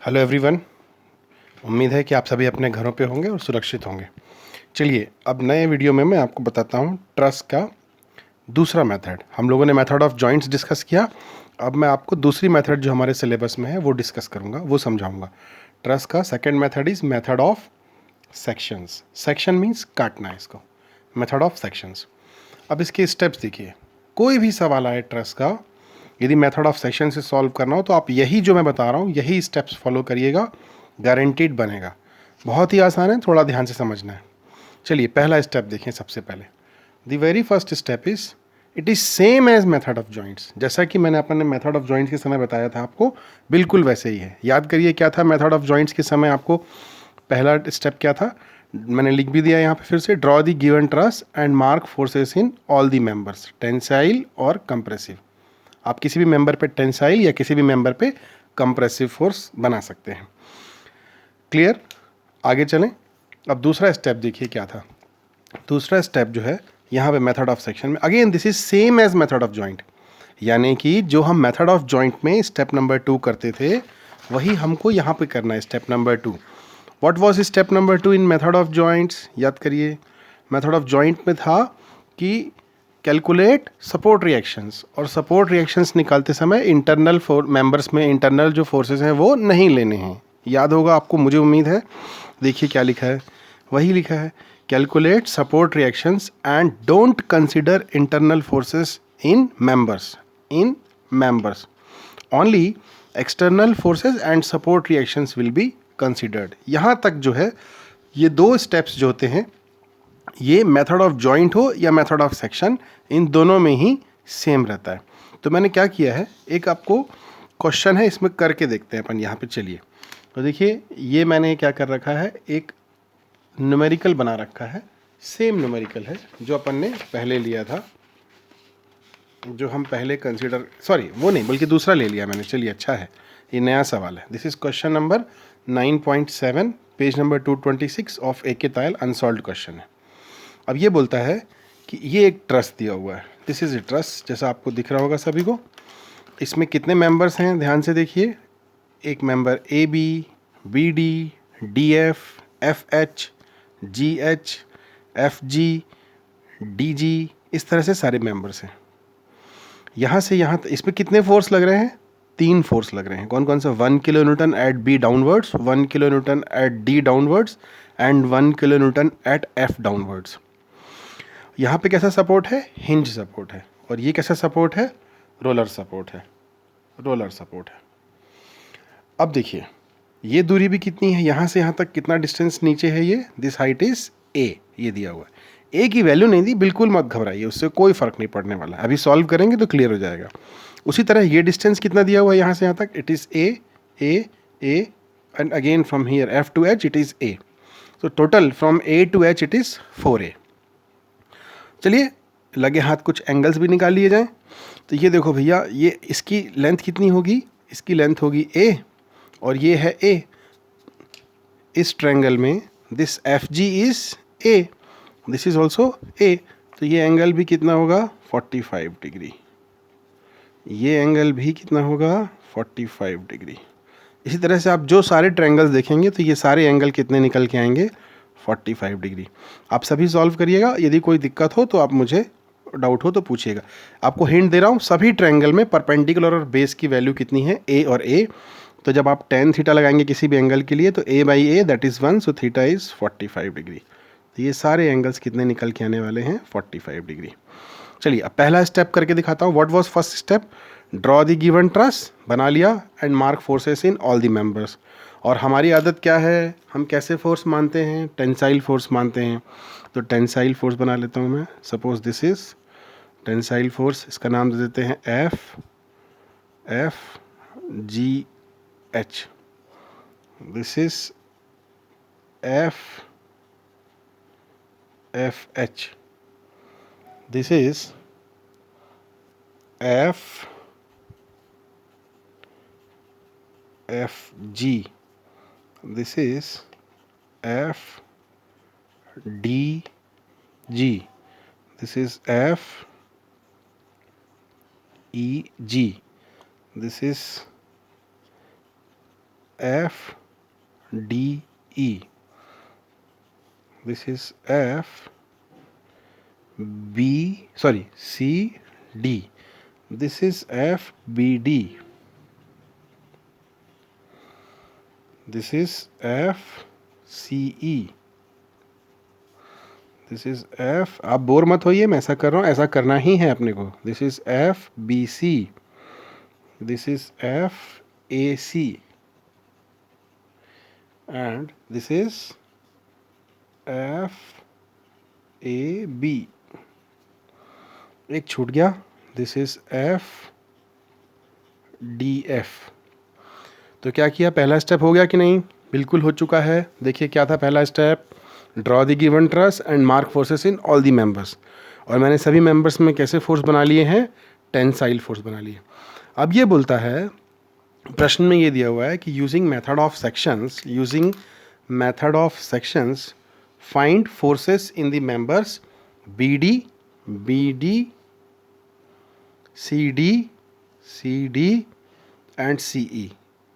Hello everyone. उम्मीद है कि आप सभी अपने घरों पे होंगे और सुरक्षित होंगे। चलिए अब नए वीडियो में मैं आपको बताता हूँ ट्रस्ट का दूसरा मेथड। हम लोगों ने मेथड ऑफ जॉइंट्स डिस्कस किया। अब मैं आपको दूसरी मेथड जो हमारे सिलेबस में है वो डिस्कस करूँगा, वो समझाऊँगा। ट्रस्ट का second method is method of sections. Section means काटना है इसको, मेथड ऑफ सेक्शंस। अब इसके स्टेप्स देखिए। कोई भी सवाल आए ट्रस्ट का, यदि मेथड ऑफ सेक्शन से सॉल्व करना हो तो आप यही जो मैं बता रहा हूँ यही स्टेप्स फॉलो करिएगा, गारंटीड बनेगा। बहुत ही आसान है, थोड़ा ध्यान से समझना है। चलिए पहला स्टेप देखें। सबसे पहले the very first step is it is same as method of joints. जैसा कि मैंने अपने मेथड ऑफ जॉइंट्स के समय बताया था आपको, बिल्कुल वैसे ही है। याद करिए क्या था मेथड ऑफ जॉइंट्स के समय आपको पहला स्टेप क्या था, मैंने लिख भी दिया यहाँ पे फिर से। Draw the given truss and mark forces in all the members, tensile और कंप्रेसिव। आप किसी भी मेंबर पे टेंसाइल या किसी भी मेंबर पे कंप्रेसिव फोर्स बना सकते हैं। क्लियर? आगे चलें। अब दूसरा स्टेप देखिए क्या था। दूसरा स्टेप जो है यहाँ पे मेथड ऑफ सेक्शन में, again this is same as method of joint. यानी कि जो हम मेथड ऑफ जॉइंट में स्टेप नंबर 2 करते थे वही हमको यहाँ पे करना है, step number 2। What was step number 2 in method of joints? याद करिए, मेथड ऑफ जॉइंट में था कि कैलकुलेट सपोर्ट रिएक्शंस, और सपोर्ट रिएक्शंस निकालते समय इंटरनल मेंबर्स में इंटरनल जो फोर्सेस हैं वो नहीं लेने हैं। याद होगा आपको, मुझे उम्मीद है। देखिए क्या लिखा है, वही लिखा है, calculate support reactions and don't consider internal forces in members only external forces and support reactions will be considered. यहाँ तक जो है ये दो स्टेप्स जो होते हैं, ये मेथड ऑफ जॉइंट हो या मेथड ऑफ सेक्शन, इन दोनों में ही सेम रहता है। तो मैंने क्या किया है, एक आपको क्वेश्चन है, इसमें करके देखते हैं अपन यहाँ पे। चलिए तो देखिए, ये मैंने क्या कर रखा है, एक न्यूमेरिकल बना रखा है। सेम न्यूमेरिकल है जो अपन ने पहले लिया था, जो हम पहले कंसीडर, सॉरी वो नहीं बल्कि दूसरा ले लिया मैंने। चलिए अच्छा है, ये नया सवाल है। This is question number 9.7, page number 226 of A K Tayal, unsolved question है। अब ये बोलता है कि ये एक ट्रस्ट दिया हुआ है, दिस इज ए ट्रस्ट, जैसा आपको दिख रहा होगा सभी को। इसमें कितने मेंबर्स हैं ध्यान से देखिए। एक member A B D, D F H, G H, F G, D G, इस तरह से सारे मेंबर्स हैं। यहाँ से यहाँ इसमें कितने फोर्स लग रहे हैं? 3 फोर्स लग रहे हैं। कौन कौन सा? 1 kilo newton at B downwards, 1 kilo newton at D downwards and 1 kilo newton at F downwards. यहाँ पे कैसा सपोर्ट है? हिंज सपोर्ट है। और ये कैसा सपोर्ट है? रोलर सपोर्ट है। रोलर सपोर्ट है। अब देखिए ये दूरी भी कितनी है, यहाँ से यहाँ तक कितना डिस्टेंस नीचे है ये? दिस हाइट इज ए, ये दिया हुआ है। ए की वैल्यू नहीं दी, बिल्कुल मत घबराइए, उससे कोई फर्क नहीं पड़ने वाला। अभी सॉल्व करेंगे तो क्लियर हो जाएगा। उसी तरह ये डिस्टेंस कितना दिया हुआ है यहाँ से यहाँ तक? It is A and again from here F to H it is A. तो total from A to H it is 4a। चलिए लगे हाथ कुछ एंगल्स भी निकाल लिए जाएं। तो ये देखो भैया, ये इसकी लेंथ कितनी होगी? इसकी लेंथ होगी a, और ये है a। इस ट्रायंगल में this F G is a, this is also a। तो ये एंगल भी कितना होगा? 45 डिग्री। ये एंगल भी कितना होगा? 45 डिग्री। इसी तरह से आप जो सारे ट्रायंगल्स देखेंगे तो ये सारे एंगल कितने निकल के आएंगे? 45 डिग्री। आप सभी सॉल्व करिएगा, यदि कोई दिक्कत हो तो आप मुझे, डाउट हो तो पूछिएगा। आपको हिंट दे रहा हूँ, सभी ट्रायंगल में परपेंडिकुलर और बेस की वैल्यू कितनी है? ए और ए। तो जब आप tan थीटा लगाएंगे किसी भी एंगल के लिए तो a by A that is 1, so theta is 45 degree. तो ये सारे एंगल्स कितने निकल के आने वाले हैं? 45 डिग्री। चलिए अब पहला स्टेप करके दिखाता हूँ। What was first step? Draw the given truss, बना लिया, and mark forces in all the members. और हमारी आदत क्या है, हम कैसे फोर्स मानते हैं? टेंसाइल फोर्स मानते हैं। तो टेंसाइल फोर्स बना लेता हूँ मैं। Suppose this is tensile force, इसका नाम दे देते हैं F G H. This is F H. This is F G. This is F D G. This is F E G. This is F D E. This is F B, sorry, C D. This is F B D. This is F C E. This is F, आप bore मत होइए, मैं ऐसा कर रहा हूँ, ऐसा करना ही है अपने को. This is F B C. This is F A C. And this is F A B. एक छूट गया. This is F D F. तो क्या किया, पहला स्टेप हो गया कि नहीं? बिल्कुल हो चुका है. देखिए क्या था पहला step, draw the given truss and mark forces in all the members. और मैंने सभी मेंबर्स में कैसे फोर्स बना लिए हैं? टेंसाइल फोर्स बना लिए. अब ये बोलता है, प्रश्न में ये दिया हुआ है कि using method of sections find forces in the members BD CD and CE.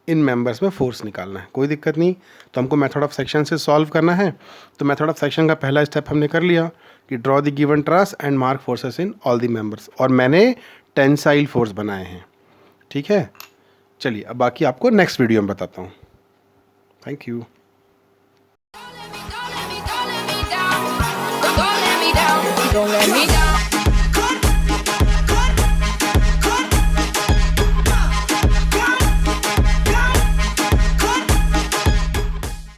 In members में फोर्स निकालना है. कोई दिक्कत नहीं. तो हमको मेथड ऑफ सेक्शन से सॉल्व करना है. तो मेथड ऑफ सेक्शन का पहला स्टेप हमने कर लिया कि draw the given truss and mark forces in all the members. और मैंने टेंसाइल फोर्स बनाए हैं. ठीक है, चलिए अब बाकी आपको नेक्स्ट वीडियो में बताता हूँ. Thank you. Don't let me down.